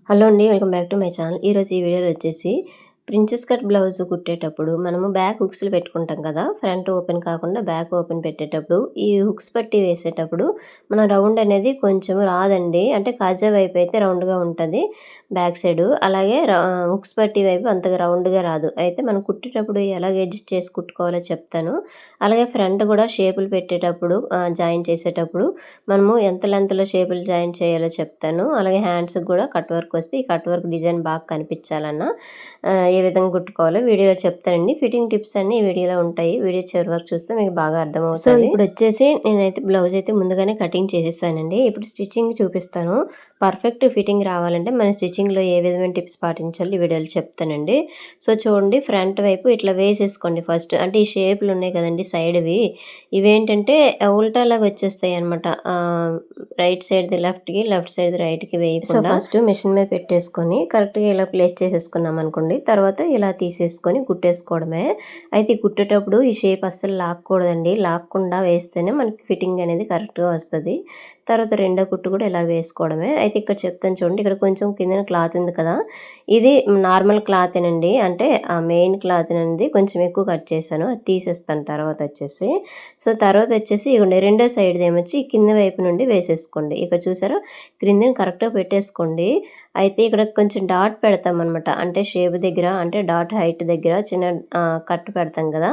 Hello అండి. Welcome back to my channel. ఈరోజు ఈ వీడియోలో వచ్చేసి ప్రిన్సెస్ కట్ బ్లౌజ్ కుట్టేటప్పుడు మనము బ్యాక్ హుక్స్‌లు పెట్టుకుంటాం కదా! ఫ్రంట్ ఓపెన్ కాకుండా బ్యాక్ ఓపెన్ పెట్టేటప్పుడు ఈ హుక్స్ పట్టి వేసేటప్పుడు మన రౌండ్ అనేది కొంచెం రాదండి. అంటే కాజా వైపు అయితే రౌండ్‌గా ఉంటది బ్యాక్ సైడు. అలాగే హుక్స్ పట్టి వైపు అంతగా రౌండ్‌గా రాదు. అయితే మనం కుట్టేటప్పుడు ఎలాగ అడ్జస్ట్ చేసి కుట్టుకోవాలో చెప్తాను. అలాగే ఫ్రంట్ కూడా షేపులు పెట్టేటప్పుడు జాయిన్ చేసేటప్పుడు మనము ఎంత లెంగ్త్‌లో షేపులు జాయిన్ చేయాలో చెప్తాను. అలాగే హ్యాండ్స్‌కి కూడా కట్ వర్క్ వస్తే ఈ కట్ వర్క్ డిజైన్ బాగా కనిపించాలన్నా ఏ విధంగా కుట్టుకోవాలో వీడియోలో చెప్తానండి. ఫిట్టింగ్ టిప్స్ అన్నీ ఈ వీడియోలో ఉంటాయి. వీడియో చివరి వరకు చూస్తే మీకు బాగా అర్థమవుతది. సో, ఇప్పుడొచ్చేసి నేనైతే బ్లౌజ్ అయితే ముందుగానే కటింగ్ చేసేసానండి. ఇప్పుడు స్టిచ్చింగ్ చూపిస్తాను. పర్ఫెక్ట్ ఫిట్టింగ్ రావాలంటే మన స్టిచ్చింగ్‌లో ఏ విధమైన టిప్స్ పాటించాలో ఈ వీడియోలో చెప్తానండి. సో, చూడండి ఫ్రంట్ వైపు ఇట్లా వేసేసుకోండి ఫస్ట్. అంటే ఈ షేపులు ఉన్నాయి కదండీ సైడ్‌వి. ఇవేంటంటే ఉల్టాలాగా వచ్చేస్తాయన్నమాట. రైట్ సైడ్‌ది లెఫ్ట్‌కి, లెఫ్ట్ సైడ్‌ది రైట్‌కి వేయకుండా. సో, ఫస్ట్ మిషన్ మీద పెట్టేసుకొని కరెక్ట్‌గా ఇలా ప్లేస్ చేసేసుకున్నామనుకోండి. తర్వాత ఇలా తీసేసుకొని కుట్టేసుకోవడమే. అయితే ఈ కుట్టేటప్పుడు ఈ షేప్ అస్సలు లాక్కూడదండి. లాక్కుండా వేస్తేనే మనకి ఫిట్టింగ్ అనేది కరెక్ట్‌గా వస్తది. తర్వాత రెండో కుట్టు కూడా ఇలా వేసుకోవడమే. అయితే ఇక్కడ చెప్తాను చూడండి. ఇక్కడ కొంచెం కిందన క్లాత్ ఉంది కదా! ఇది నార్మల్ క్లాతేనండి. అంటే ఆ మెయిన్ క్లాతేనండి కొంచెం ఎక్కువ కట్ చేశాను. అది తీసేస్తాను తర్వాత వచ్చేసి. సో, తర్వాత వచ్చేసి ఇగోండి రెండో సైడ్‌దేమొచ్చి కింద వైపు నుండి వేసేసుకోండి. ఇక్కడ చూసారా? క్రిందన కరెక్ట్‌గా పెట్టేసుకోండి. అయితే ఇక్కడ కొంచెం డాట్ పెడతామనమాట. అంటే షేప్ దగ్గర అంటే డాట్ హైట్ దగ్గర చిన్న కట్ పెడతాం కదా!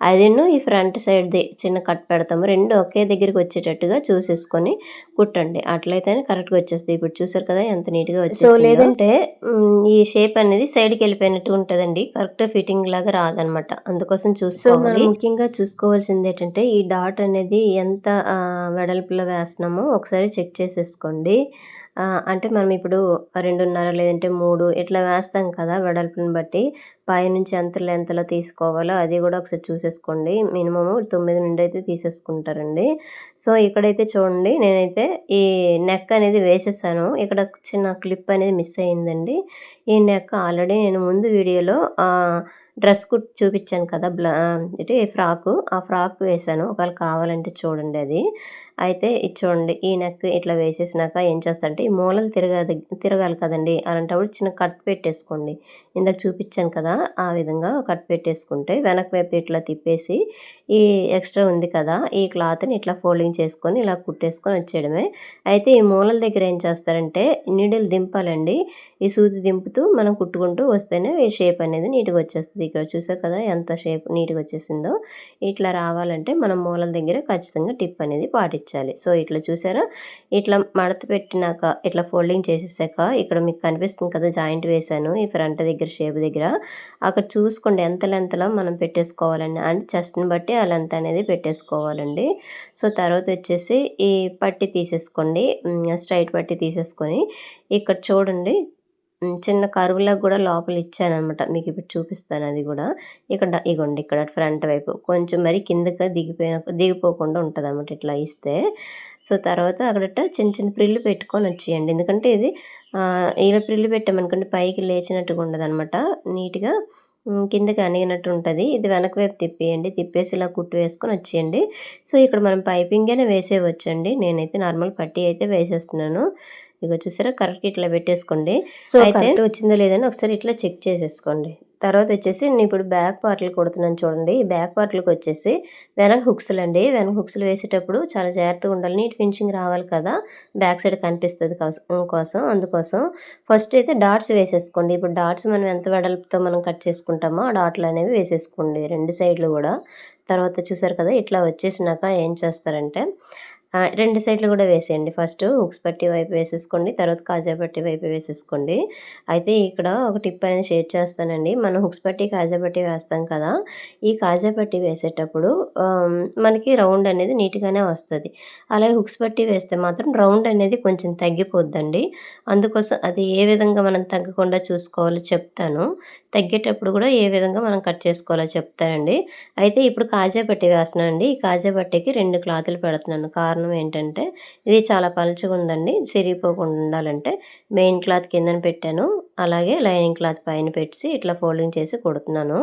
అదిను ఈ ఫ్రంట్ సైడ్‌ది చిన్న కట్ పెడతాము. 2 ఒకే దగ్గరికి వచ్చేటట్టుగా చూసేసుకొని కుట్టండి. అట్లయితేనే కరెక్ట్‌గా వచ్చేస్తది. ఇప్పుడు చూసారు కదా! ఎంత నీట్‌గా వచ్చేసిందో. సో, లేదంటే ఈ షేప్ అనేది సైడ్‌కెళ్ళిపోయినట్టు ఉంటదండి. కరెక్ట్ ఫిట్టింగ్ లాగా రాదనమాట. అందుకోసం చూసుకోవాలి. సో, మనం ముఖ్యంగా చూసుకోవాల్సిందేంటంటే ఈ డాట్ అనేది ఎంత వెడల్పులో వేస్తున్నామో ఒకసారి చెక్ చేసేసుకోండి. అంటే మనం ఇప్పుడు 2.5 లేదంటే 3 ఇట్లా వేస్తాం కదా! వెడల్పుని బట్టి పైనుంచి ఎంత లెంగ్త్‌లో తీసుకోవాలో అది కూడా ఒకసారి చూసేసుకోండి. మినిమమ్ 9 నుండి అయితే తీసేసుకుంటారండి. సో, ఇక్కడైతే చూడండి నేనైతే ఈ నెక్ అనేది వేసేసాను. ఇక్కడ చిన్న క్లిప్ అనేది మిస్ అయిందండి. ఈ నెక్ ఆల్రెడీ నేను ముందు వీడియోలో డ్రెస్ కుట్టి చూపించాను కదా! ఫ్రాకు. ఆ ఫ్రాక్ వేశాను. ఒకవేళ కావాలంటే చూడండి అది. అయితే ఇది చూడండి ఈ నెక్ ఇట్లా వేసేసినాక ఏం చేస్తా ఈ మూలలు తిరగాలి కదండీ! అలాంటప్పుడు చిన్న కట్ పెట్టేసుకోండి. ఇందాక చూపించాను కదా! ఆ విధంగా కట్ పెట్టేసుకుంటే వెనక వైపు ఇట్లా తిప్పేసి ఈ ఎక్స్ట్రా ఉంది కదా! ఈ క్లాత్‌ని ఇట్లా ఫోల్డింగ్ చేసుకొని ఇలా కుట్టేసుకొని వచ్చేయడమే. అయితే ఈ మూలల దగ్గర ఏం చేస్తారంటే నీడిల్ దింపాలండి. ఈ సూది దింపుతూ మనం కుట్టుకుంటూ వస్తేనే ఈ షేప్ అనేది నీట్‌గా వచ్చేస్తది. ఇక్కడ చూసారు కదా! ఎంత షేప్ నీట్‌గా వచ్చేసిందో. ఇట్లా రావాలంటే మనం మూలల దగ్గర ఖచ్చితంగా టిప్ అనేది పాటించాలి. సో, ఇట్లా చూసారా? ఇట్లా మడత పెట్టినాక ఇట్లా ఫోల్డింగ్ చేసేసాక ఇక్కడ మీకు కనిపిస్తుంది కదా! జాయింట్ వేశాను ఈ ఫ్రంట్ దగ్గర షేప్ దగ్గర. అక్కడ చూసుకోండి ఎంత లెంగ్త్‌లో మనం పెట్టేసుకోవాలని. అంటే చెస్ట్‌ని బట్టి ఆ లెంగ్త్ అనేది పెట్టేసుకోవాలండి. సో, తర్వాత వచ్చేసి ఈ పట్టీ తీసేసుకోండి. స్ట్రైట్ పట్టీ తీసేసుకొని ఇక్కడ చూడండి చిన్న కర్వ్‌లాగా కూడా లోపల ఇచ్చాననమాట. మీకిప్పుడు చూపిస్తాను అది గూడా. ఇగోండి ఇక్కడ ఫ్రంట్ వైపు కొంచెం మరి కిందకి దిగిపోకుండా ఉంటదనమాట ఇట్లా ఇస్తే. సో, తర్వాత అక్కడట చిన్న చిన్న ప్రిల్లు పెట్టుకొని వచ్చేయండి. ఎందుకంటే ఇది ఇలా ప్రిల్లు పెట్టామనుకోండి పైకి లేచినట్టుగా ఉండదనమాట. నీట్‌గా కిందకి అణిగినట్టు ఉంటది. ఇది వెనక వైపు తిప్పేయండి. తిప్పేసి ఇలా కుట్టు వేసుకొని వచ్చేయండి. సో, ఇక్కడ మనం పైపింగైనా వేసేయవచ్చండి. నేనైతే నార్మల్ పట్టీ అయితే వేసేస్తున్నాను. ఇగో చూసారా కరెక్ట్‌గా ఇట్లా పెట్టేసుకోండి. సో, కరెక్ట్ వచ్చిందో లేదని ఒకసారి ఇట్లా చెక్ చేసేసుకోండి. తర్వాత వచ్చేసి నేను ఇప్పుడు బ్యాక్ పార్ట్‌లు కుడుతున్నాను చూడండి. ఈ బ్యాక్ పార్ట్‌లకొచ్చేసి వెనక హుక్స్‌లండి. వెనక హుక్స్‌లు వేసేటప్పుడు చాలా జాగ్రత్తగా ఉండాలి. నీట్ ఫినిషింగ్ రావాలి కదా! బ్యాక్ సైడ్ కనిపిస్తది అందుకోసం ఫస్ట్ అయితే డాట్స్ వేసేసుకోండి. ఇప్పుడు డాట్స్ మనం ఎంత వెడల్పుతో మనం కట్ చేసుకుంటామో ఆ డాట్‌లనేవి వేసేసుకోండి 2 సైడ్‌లు గూడా. తర్వాత చూసారు కదా! ఇట్లా వచ్చేసినాక ఏం చేస్తారంటే 2 సైడ్‌లు గూడా వేసేయండి. ఫస్ట్ హుక్స్ పట్టీ వైపు వేసేసుకోండి. తర్వాత కాజా పట్టీ వైపు వేసేసుకోండి. అయితే ఇక్కడ ఒక టిప్ అనేది షేర్ చేస్తానండి. మనం హుక్స్ పట్టీ, కాజా పట్టీ వేస్తాం కదా! ఈ కాజా పట్టీ వేసేటప్పుడు మనకి రౌండ్ అనేది నీట్‌గానే వస్తది. అలాగే హుక్స్ పట్టీ వేస్తే మాత్రం రౌండ్ అనేది కొంచెం తగ్గిపోద్దండి. అందుకోసం అది ఏ విధంగా మనం తగ్గకుండా చూసుకోవాలో చెప్తాను. తగ్గేటప్పుడు కూడా ఏ విధంగా మనం కట్ చేసుకోవాలో చెప్తానండి. అయితే ఇప్పుడు కాజా పట్టీ వేస్తున్నానండి. ఈ కాజా పట్టీకి 2 క్లాతులు పెడుతున్నాను. కారణం ఏంటంటే ఇది చాలా పలుచగుందండి. చిరిగిపోకుండా ఉండాలంటే మెయిన్ క్లాత్ కిందన పెట్టాను. అలాగే లైనింగ్ క్లాత్ పైన పెట్టేసి ఇట్లా ఫోల్డింగ్ చేసి కుడుతున్నాను.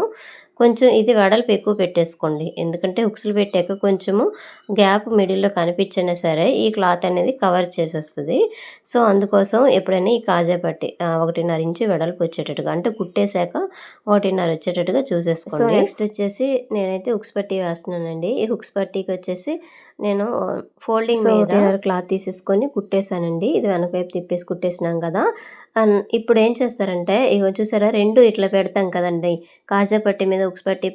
కొంచెం ఇది వెడల్పు ఎక్కువ పెట్టేసుకోండి. ఎందుకంటే హుక్స్‌లు పెట్టాక కొంచెము గ్యాప్ మిడిల్‌లో కనిపించినా సరే ఈ క్లాత్ అనేది కవర్ చేసేస్తది. సో, అందుకోసం ఎప్పుడైనా ఈ కాజా పట్టి 1.5 ఇంచు వెడల్పు వచ్చేటట్టుగా అంటే కుట్టేసాక 1.5 వచ్చేటట్టుగా చూసేసుకోండి. సో, నెక్స్ట్ వచ్చేసి నేనైతే హుక్స్ పట్టీ వేస్తున్నానండి. ఈ హుక్స్ పట్టీకొచ్చేసి నేను ఫోల్డింగ్ మీద 1.5 క్లాత్ తీసేసుకొని కుట్టేసానండి. ఇది వెనక వైపు తిప్పేసి కుట్టేసినాం కదా! ఇప్పుడేం చేస్తారంటే ఇగో చూసారా 2 ఇట్లా పెడతాం కదండీ! కాజా పట్టీ మీద హుక్స్ పట్టీ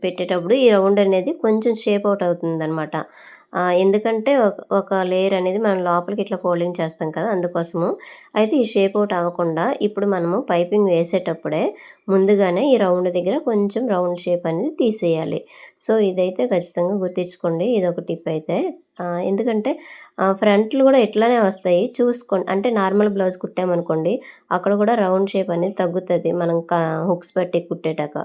పెట్టేటప్పుడు ఈ రౌండ్ అనేది కొంచెం షేప్ అవుట్ అవుతుందనమాట. ఎందుకంటే ఒక లేయర్ అనేది మనం లోపలికి ఇట్లా ఫోల్డింగ్ చేస్తాం కదా! అందుకోసము. అయితే ఈ షేప్ అవుట్ అవ్వకుండా ఇప్పుడు మనము పైపింగ్ వేసేటప్పుడే ముందుగానే ఈ రౌండ్ దగ్గర కొంచెం రౌండ్ షేప్ అనేది తీసేయాలి. సో, ఇదైతే ఖచ్చితంగా గుర్తుంచుకోండి. ఇదొక టిప్ అయితే. ఎందుకంటే ఫ్రంట్లు కూడా ఇట్లానే వస్తాయి. చూసుకోండి. అంటే నార్మల్ బ్లౌజ్ కుట్టామనుకోండి, అక్కడ కూడా రౌండ్ షేప్ అనేది తగ్గుతది. మనం హుక్స్ పట్టి కుట్టేటాక.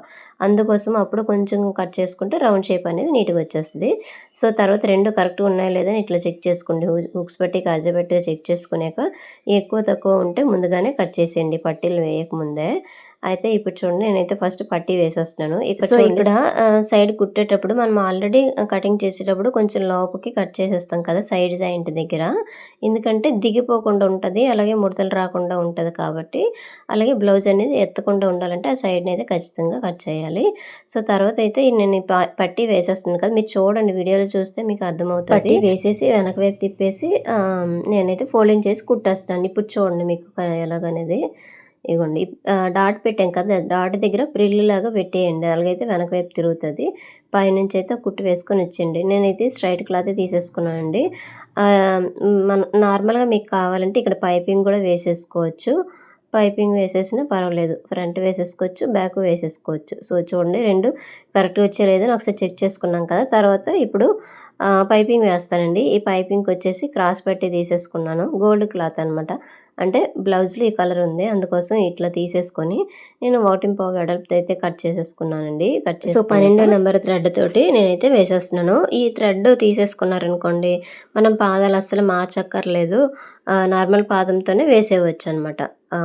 అందుకోసం అప్పుడు కొంచెం కట్ చేసుకుంటే రౌండ్ షేప్ అనేది నీట్‌గా వచ్చేస్తది. సో, తర్వాత 2 కరెక్ట్‌గా ఉన్నాయా లేదా అని ఇట్లా చెక్ చేసుకోండి. హుక్స్ పట్టి, కాజా పట్టిగా చెక్ చేసుకున్నాక ఎక్కువ తక్కువ ఉంటే ముందుగానే కట్ చేసేయండి పట్టీలు వేయకముందే. అయితే ఇప్పుడు చూడండి నేనైతే ఫస్ట్ పట్టీ వేసేస్తున్నాను. ఇక్కడ సైడ్ కుట్టేటప్పుడు మనం ఆల్రెడీ కటింగ్ చేసేటప్పుడు కొంచెం లోపుకి కట్ చేసేస్తాం కదా! సైడ్ జాయింట్ దగ్గర. ఎందుకంటే దిగిపోకుండా ఉంటది. అలాగే ముడతలు రాకుండా ఉంటది కాబట్టి, అలాగే బ్లౌజ్ అనేది ఎత్తకుండా ఉండాలంటే ఆ సైడ్‌నైతే ఖచ్చితంగా కట్ చేయాలి. సో, తర్వాతైతే నేను ఈ పట్టీ వేసేస్తున్నాను కదా! మీరు చూడండి వీడియోలో చూస్తే మీకు అర్థమవుతది. పట్టీ వేసేసి వెనక వైపు తిప్పేసి నేనైతే ఫోల్డింగ్ చేసి కుట్టేస్తున్నాను. ఇప్పుడు చూడండి మీకు ఎలాగనేది. ఇగోండి డాట్ పెట్టాం కదా! డాట్ దగ్గర ప్రిల్లులాగా పెట్టేయండి. అలాగైతే వెనక వైపు తిరుగుతది. పైనుంచైతే కుట్టు వేసుకొని వచ్చేయండి. నేనైతే స్ట్రైట్ క్లాతే తీసేసుకున్నానండి. మన నార్మల్‌గా మీకు కావాలంటే ఇక్కడ పైపింగ్ కూడా వేసేసుకోవచ్చు. పైపింగ్ వేసేసినా పర్వాలేదు. ఫ్రంట్ వేసేసుకోవచ్చు, బ్యాక్ వేసేసుకోవచ్చు. సో, చూడండి 2 కరెక్ట్‌గా వచ్చాయో లేదో ఒకసారి చెక్ చేసుకున్నాం కదా! తర్వాత ఇప్పుడు పైపింగ్ వేస్తానండి. ఈ పైపింగ్‌కొచ్చేసి క్రాస్ పట్టి తీసేసుకున్నాను. గోల్డ్ క్లాత్ అనమాట. అంటే బ్లౌజ్‌లో ఈ కలర్ ఉంది. అందుకోసం ఇట్లా తీసేసుకొని నేను 1.5 వెడల్పుతో అయితే కట్ చేసేసుకున్నానండి. సో, 12 నంబర్ థ్రెడ్ తోటి నేనైతే వేసేస్తున్నాను. ఈ థ్రెడ్ తీసేసుకున్నారనుకోండి, మనం పాదాలు అస్సలు మార్చక్కర్లేదు. నార్మల్ పాదంతోనే వేసేయవచ్చనమాట.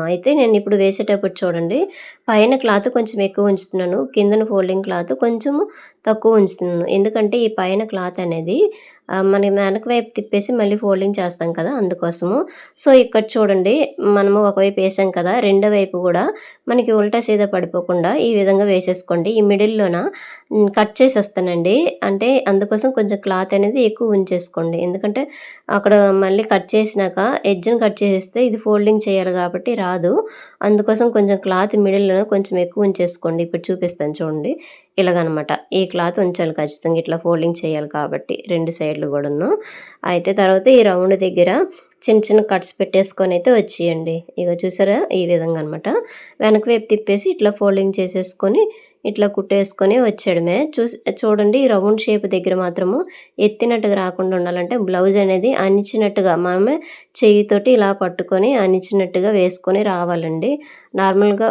అయితే నేను ఇప్పుడు వేసేటప్పుడు చూడండి, పైన క్లాత్ కొంచెం ఎక్కువ ఉంచుతున్నాను. కిందన ఫోల్డింగ్ క్లాత్ కొంచెము తక్కువ ఉంచుతున్నాను. ఎందుకంటే ఈ పైన క్లాత్ అనేది మనం వెనక వైపు తిప్పేసి మళ్ళీ ఫోల్డింగ్ చేస్తాం కదా! అందుకోసము. సో, ఇక్కడ చూడండి మనము ఒకవైపు వేసాం కదా! రెండో వైపు కూడా మనకి ఉల్టా సీదా పడిపోకుండా ఈ విధంగా వేసేసుకోండి. ఈ మిడిల్‌లోన కట్ చేసేస్తానండి. అంటే అందుకోసం కొంచెం క్లాత్ అనేది ఎక్కువ ఉంచేసుకోండి. ఎందుకంటే అక్కడ మళ్ళీ కట్ చేసినాక ఎడ్జ్‌ని కట్ చేసేస్తే ఇది ఫోల్డింగ్ చేయాలి కాబట్టి రాదు. అందుకోసం కొంచెం క్లాత్ మిడిల్‌లోనే కొంచెం ఎక్కువ ఉంచేసుకోండి. ఇప్పుడు చూపిస్తాను చూడండి. ఇలాగనమాట. ఈ క్లాత్ ఉంచాలి ఖచ్చితంగా ఇట్లా ఫోల్డింగ్ చేయాలి కాబట్టి 2 సైడ్‌లు గూడాను. అయితే తర్వాత ఈ రౌండ్ దగ్గర చిన్న చిన్న కట్స్ పెట్టేసుకొనైతే వచ్చేయండి. ఇగో చూసారా? ఈ విధంగా అనమాట. వెనక వైపు తిప్పేసి ఇట్లా ఫోల్డింగ్ చేసేసుకొని ఇట్లా కుట్టేసుకొని వచ్చేయడమే. చూడండి రౌండ్ షేప్ దగ్గర మాత్రము ఎత్తినట్టుగా రాకుండా ఉండాలంటే బ్లౌజ్ అనేది అణిచినట్టుగా మనమే చెయ్యితోటి ఇలా పట్టుకొని అణిచినట్టుగా వేసుకొని రావాలండి. నార్మల్‌గా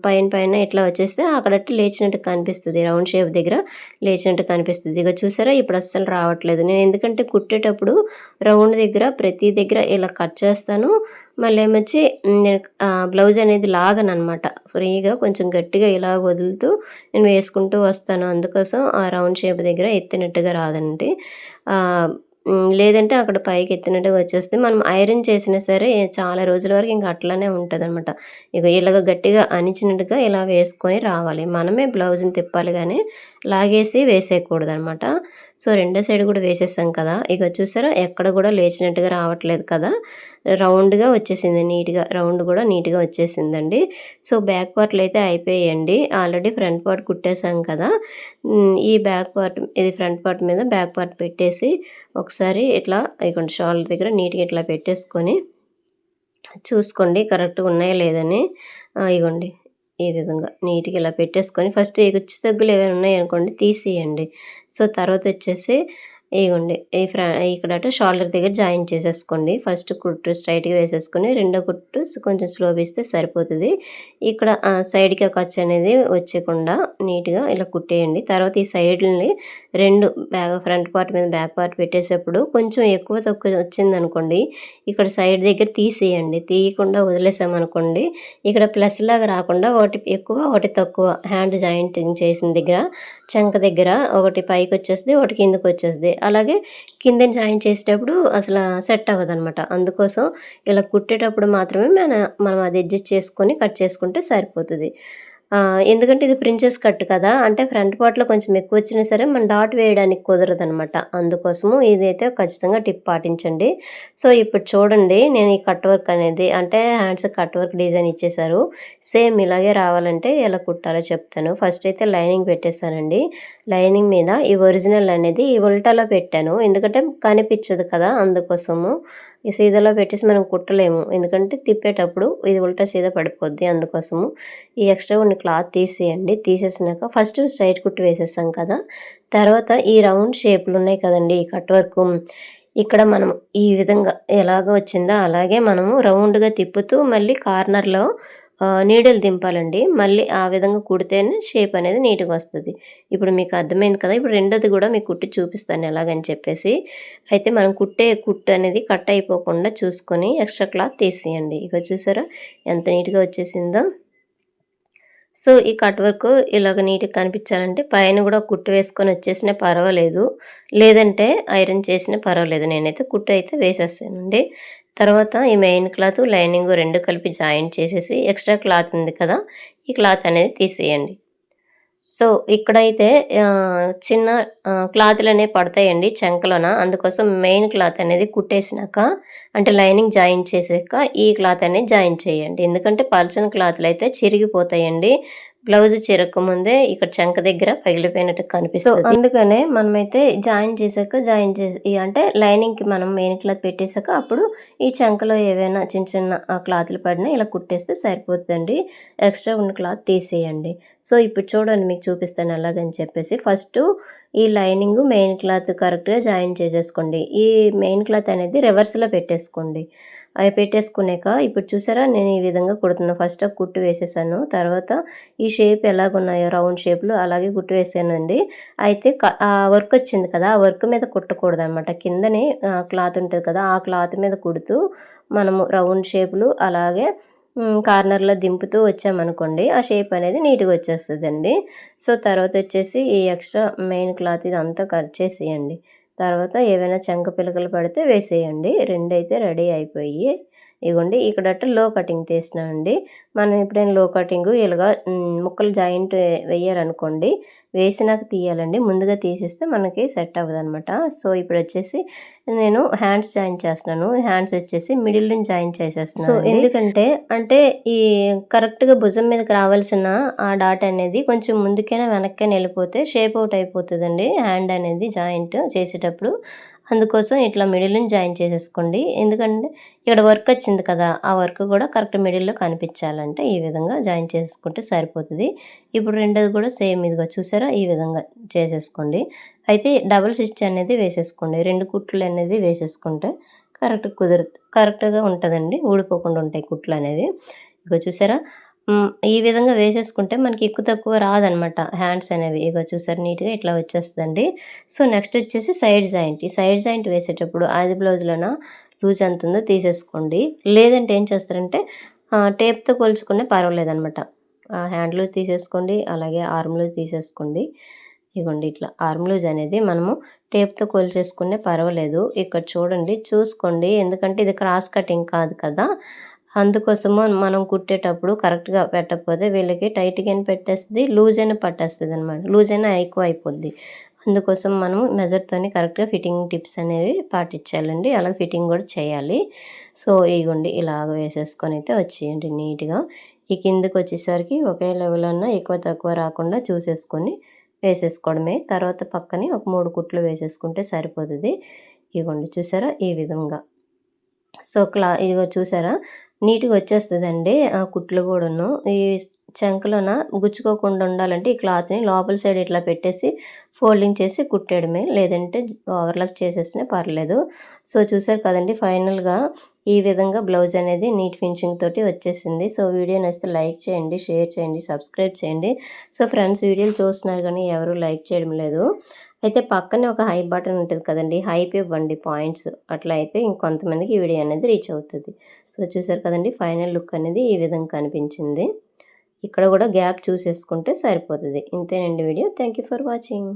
పైన ఇట్లా వచ్చేస్తే అక్కడట్టు లేచినట్టు కనిపిస్తది. రౌండ్ షేప్ దగ్గర లేచినట్టు కనిపిస్తది. ఇగో చూసారా? ఇప్పుడు అస్సలు రావట్లేదు. నేను ఎందుకంటే కుట్టేటప్పుడు రౌండ్ దగ్గర ప్రతి దగ్గర ఇలా కట్ చేస్తాను. మళ్ళేమొచ్చి నేను బ్లౌజ్ అనేది లాగననమాట. ఫ్రీగా కొంచెం గట్టిగా ఇలా వదులుతూ నేను వేసుకుంటూ వస్తాను. అందుకోసం ఆ రౌండ్ షేప్ దగ్గర ఎత్తినట్టుగా రాదండి. లేదంటే అక్కడ పైకి ఎత్తినట్టుగా వచ్చేస్తే మనం ఐరన్ చేసినా సరే చాలా రోజుల వరకు ఇంక అట్లనే ఉంటదనమాట. ఇలాగ గట్టిగా అణిచినట్టుగా ఇలా వేసుకొని రావాలి. మనమే బ్లౌజ్‌ని తిప్పాలి గానీ లాగేసి వేసేయకూడదనమాట. సో, రెండో సైడ్ కూడా వేసేసాం కదా! చూసారా? ఎక్కడ కూడా లేచినట్టుగా రావట్లేదు కదా! రౌండ్‌గా వచ్చేసింది నీట్‌గా. రౌండ్ కూడా నీట్‌గా వచ్చేసిందండి. సో, బ్యాక్ పార్ట్‌లు అయితే అయిపోయాయండి. ఆల్రెడీ ఫ్రంట్ పార్ట్ కుట్టేసాం కదా! ఈ బ్యాక్ పార్ట్ ఇది ఫ్రంట్ పార్ట్ మీద బ్యాక్ పార్ట్ పెట్టేసి ఒకసారి ఇట్లా షోల్డర్ దగ్గర నీట్‌గా ఇట్లా పెట్టేసుకొని చూసుకోండి కరెక్ట్‌గా ఉన్నాయా లేదని. ఇగోండి ఈ విధంగా నీట్‌గా ఇలా పెట్టేసుకొని ఫస్ట్ ఈ హెచ్చు తగ్గులు ఏవైనా ఉన్నాయనుకోండి తీసేయండి. సో, తర్వాతొచ్చేసి ఇగోండి ఇక్కడట షోల్డర్ దగ్గర జాయిన్ చేసేసుకోండి. ఫస్ట్ కుట్టు స్ట్రైట్‌గా వేసేసుకొని, రెండో కుట్టు కొంచెం స్లోగా ఇస్తే సరిపోతది. ఇక్కడ సైడ్‌కి ఆ ఖర్చు అనేది వచ్చేయకుండా నీట్‌గా ఇలా కుట్టేయండి. తర్వాత ఈ సైడ్‌లని 2 ఫ్రంట్ పార్ట్ మీద బ్యాక్ పార్ట్ పెట్టేసేప్పుడు కొంచెం ఎక్కువ తక్కువ వచ్చిందనుకోండి, ఇక్కడ సైడ్ దగ్గర తీసేయండి. తీయకుండా వదిలేసామనుకోండి, ఇక్కడ ప్లస్‌లాగా రాకుండా ఒకటి ఎక్కువ, ఒకటి తక్కువ హ్యాండ్ జాయింటింగ్ చేసిన దగ్గర చంక దగ్గర ఒకటి పైకొచ్చేస్తది, ఒకటి కిందకొచ్చేస్తది. అలాగే కిందన జాయిన్ చేసేటప్పుడు అసల సెట్ అవ్వదనమాట. అందుకోసం ఇలా కుట్టేటప్పుడు మాత్రమే మనం అది అడ్జస్ట్ చేసుకొని కట్ చేసుకుంటే సరిపోతది. ఎందుకంటే ఇది ప్రిన్సెస్ కట్ కదా! అంటే ఫ్రంట్ పార్ట్‌లో కొంచెం ఎక్కువొచ్చినా సరే మనం డాట్ వేయడానికి కుదరదనమాట. అందుకోసము ఇదైతే ఖచ్చితంగా టిప్ పాటించండి. సో, ఇప్పుడు చూడండి నేను ఈ కట్ వర్క్ అనేది అంటే హ్యాండ్స్‌కి కట్ వర్క్ డిజైన్ ఇచ్చేశారు. సేమ్ ఇలాగే రావాలంటే ఎలా కుట్టాలో చెప్తాను. ఫస్ట్ అయితే లైనింగ్ పెట్టేసానండి. లైనింగ్ మీద ఈ ఒరిజినల్ అనేది ఈ ఉల్టాలో పెట్టాను. ఎందుకంటే కనిపించదు కదా! అందుకోసము. ఈ సీదాలో పెట్టేసి మనం కుట్టలేము. ఎందుకంటే తిప్పేటప్పుడు ఇది ఉల్టా సీదా పడిపోద్ది. అందుకోసము ఈ ఎక్స్ట్రా ఉన్న క్లాత్ తీసేయండి. తీసేసినాక ఫస్ట్ స్ట్రైట్ కుట్టు వేసేసాం కదా! తర్వాత ఈ రౌండ్ షేపులున్నాయి కదండీ! ఈ కట్ వర్కు ఇక్కడ మనం ఈ విధంగా ఎలాగ వచ్చిందో అలాగే మనము రౌండ్‌గా తిప్పుతూ మళ్ళీ కార్నర్‌లో నీడిల్ దింపాలండి. మళ్ళీ ఆ విధంగా కుడితేనే షేప్ అనేది నీట్‌గా వస్తది. ఇప్పుడు మీకు అర్థమైంది కదా! ఇప్పుడు రెండోది గూడా మీకు కుట్టి చూపిస్తాను ఎలాగని చెప్పేసి. అయితే మనం కుట్టే కుట్టు అనేది కట్ అయిపోకుండా చూసుకొని ఎక్స్‌ట్రా క్లాత్ తీసేయండి. ఇగో చూసారా ఎంత నీట్‌గా వచ్చేసిందో. సో, ఈ కట్ వర్క్ ఇలాగ నీట్‌గా కనిపించాలంటే పైన గూడా కుట్టు వేసుకొని వచ్చేసినా పర్వాలేదు. లేదంటే ఐరన్ చేసినా పర్వాలేదు. నేనైతే కుట్టు అయితే వేసేసానండి. తర్వాత ఈ మెయిన్ క్లాత్, లైనింగ్ 2 కలిపి జాయింట్ చేసేసి ఎక్స్‌ట్రా క్లాత్ ఉంది కదా! ఈ క్లాత్ అనేది తీసేయండి. సో, ఇక్కడైతే చిన్న క్లాతులనేవి పడతాయండి చంకలోన. అందుకోసం మెయిన్ క్లాత్ అనేది కుట్టేసినాక అంటే లైనింగ్ జాయిన్ చేసాక ఈ క్లాత్ అనేది జాయిన్ చేయండి. ఎందుకంటే పల్చని క్లాతులయితే చిరిగిపోతాయండి. బ్లౌజ్ చిరగకముందే ఇక్కడ చంక దగ్గర పగిలిపోయినట్టు కనిపిస్తది. సో, అందుకనే మనమైతే జాయిన్ చేసాక అంటే లైనింగ్‌కి మనం మెయిన్ క్లాత్ పెట్టేసాక అప్పుడు ఈ చంకలో ఏవైనా చిన్న చిన్న క్లాతులు పడినా ఇలా కుట్టేస్తే సరిపోద్దండి. ఎక్స్‌ట్రా ఉన్న క్లాత్ తీసేయండి. సో, ఇప్పుడు చూడండి మీకు చూపిస్తాను ఎలాగని చెప్పేసి. ఫస్టు ఈ లైనింగు, మెయిన్ క్లాత్ కరెక్ట్‌గా జాయిన్ చేసేసుకోండి. ఈ మెయిన్ క్లాత్ అనేది రివర్స్‌లో పెట్టేసుకోండి. అవి పెట్టేసుకున్నాక ఇప్పుడు చూసారా నేను ఈ విధంగా కుడుతున్నా. ఫస్ట్ ఒక కుట్టు వేసేసాను. తర్వాత ఈ షేప్ ఎలాగున్నాయో రౌండ్ షేప్‌లో అలాగే కుట్టు వేసానండి. అయితే ఆ వర్క్ వచ్చింది కదా! ఆ వర్క్ మీద కుట్టకూడదనమాట. కిందనే క్లాత్ ఉంటది కదా! ఆ క్లాత్ మీద కుడుతూ మనము రౌండ్ షేపులు అలాగే కార్నర్‌లో దింపుతూ వచ్చామనుకోండి, ఆ షేప్ అనేది నీట్‌గా వచ్చేస్తదండి. సో, తర్వాతొచ్చేసి ఈ ఎక్స్‌ట్రా మెయిన్ క్లాత్ ఇదంతా కట్ చేసేయండి. తర్వాత ఏవైనా చంక పిలకలు పడితే వేసేయండి. రెండైతే రెడీ అయిపోయి ఇగోండి ఇక్కడట లో కటింగ్ తీసినానండి. మనం ఎప్పుడైనా లో కటింగు ఇలాగా ముక్కలు జాయింట్ వెయ్యాలనుకోండి, వేసినాక తీయాలండి. ముందుగా తీసేస్తే మనకి సెట్ అవ్వదనమాట. సో, ఇప్పుడొచ్చేసి నేను హ్యాండ్స్ జాయిన్ చేస్తున్నాను. హ్యాండ్స్ వచ్చేసి మిడిల్ నుంచి జాయిన్ చేసేస్తున్నాను. సో, ఎందుకంటే అంటే ఈ కరెక్ట్‌గా భుజం మీదకి రావాల్సిన ఆ డాట్ అనేది కొంచెం ముందుకైనా వెనక్కైనా వెళ్ళిపోతే షేప్ అవుట్ అయిపోతదండి హ్యాండ్ అనేది జాయింట్ చేసేటప్పుడు. అందుకోసం ఇట్లా మిడిల్ నుంచి జాయిన్ చేసేసుకోండి. ఎందుకంటే ఇక్కడ వర్క్ వచ్చింది కదా! ఆ వర్క్ కూడా కరెక్ట్ మిడిల్‌లో కనిపించాలంటే ఈ విధంగా జాయిన్ చేసుకుంటే సరిపోతది. ఇప్పుడు రెండోది కూడా సేమ్ ఇదిగో చూసారా? ఈ విధంగా చేసేసుకోండి. అయితే డబుల్ స్టిచ్ అనేది వేసేసుకోండి. 2 కుట్లు అనేది వేసేసుకుంటే కరెక్ట్‌గా ఉంటదండి. ఊడిపోకుండా ఉంటాయి కుట్లనేవి. ఇగో చూసారా? ఈ విధంగా వేసేసుకుంటే మనకి ఎక్కువ తక్కువ రాదనమాట హ్యాండ్స్ అనేవి. ఇగో చూసారా నీట్‌గా ఇట్లా వచ్చేస్తదండి. సో, నెక్స్ట్ వచ్చేసి సైడ్ జాయింట్. ఈ సైడ్ జాయింట్ వేసేటప్పుడు ఆది బ్లౌజ్‌లోన లూజ్ ఎంతుందో తీసేసుకోండి. లేదంటే ఏం చేస్తారంటే టేప్‌తో కొలుచుకున్నా పర్వాలేదనమాట. హ్యాండ్ లూజ్ తీసేసుకోండి. అలాగే ఆర్మ్ లూజ్ తీసేసుకోండి. ఇగోండి ఇట్లా ఆర్మ్ లూజ్ అనేది మనము టేప్‌తో కొలిచేసుకున్నా పర్వాలేదు. ఇక్కడ చూడండి చూసుకోండి. ఎందుకంటే ఇది క్రాస్ కటింగ్ కాదు కదా! అందుకోసము మనం కుట్టేటప్పుడు కరెక్ట్‌గా పెట్టకపోతే వీళ్ళకి టైట్‌గానే పెట్టేస్తది. లూజ్ అయినా పట్టేస్తదనమాట. లూజ్ అయినా ఎక్కువ అయిపోద్ది. అందుకోసం మనము మెజర్‌తోని కరెక్ట్‌గా ఫిట్టింగ్ టిప్స్ అనేవి పాటించాలండి. అలాగే ఫిట్టింగ్ కూడా చేయాలి. సో, ఇగోండి ఇలాగ వేసేసుకొనైతే వచ్చేయండి నీట్‌గా. ఈ కిందకొచ్చేసరికి ఒకే లెవెల్ అన్నా ఎక్కువ తక్కువ రాకుండా చూసేసుకొని వేసేసుకోవడమే. తర్వాత పక్కనే ఒక 3 కుట్లు వేసేసుకుంటే సరిపోతది. ఇగోండి చూసారా? ఈ విధంగా. సో, ఇదిగో చూసారా? నీట్‌గా వచ్చేస్తదండి. కుట్లు గూడాను. ఈ చంకలోన గుచ్చుకోకుండా ఉండాలంటే ఈ క్లాత్‌ని లోపల సైడ్ ఇట్లా పెట్టేసి ఫోల్డింగ్ చేసి కుట్టేయడమే. లేదంటే ఓవర్‌లాక్ చేసేసినా పర్లేదు. సో, చూసారు కదండీ ఫైనల్‌గా ఈ విధంగా బ్లౌజ్ అనేది నీట్ ఫినిషింగ్ తోటి వచ్చేసింది. సో, వీడియో నచ్చితే లైక్ చేయండి, షేర్ చేయండి, సబ్స్క్రైబ్ చేయండి. సో, ఫ్రెండ్స్ వీడియోలు చూస్తున్నారు గానీ ఎవరు లైక్ చేయడం లేదు. అయితే పక్కనే ఒక హై బటన్ ఉంటది కదండీ! హైప్ ఇవ్వండి పాయింట్స్. అట్లా అయితే ఇంకొంతమందికి ఈ వీడియో అనేది రీచ్ అవుతది. సో, చూసారు కదండీ ఫైనల్ లుక్ అనేది ఈ విధంగా కనిపించింది. ఇక్కడ గూడా గ్యాప్ చూసేసుకుంటే సరిపోతది. ఇంతేనండి video. Thank you for watching.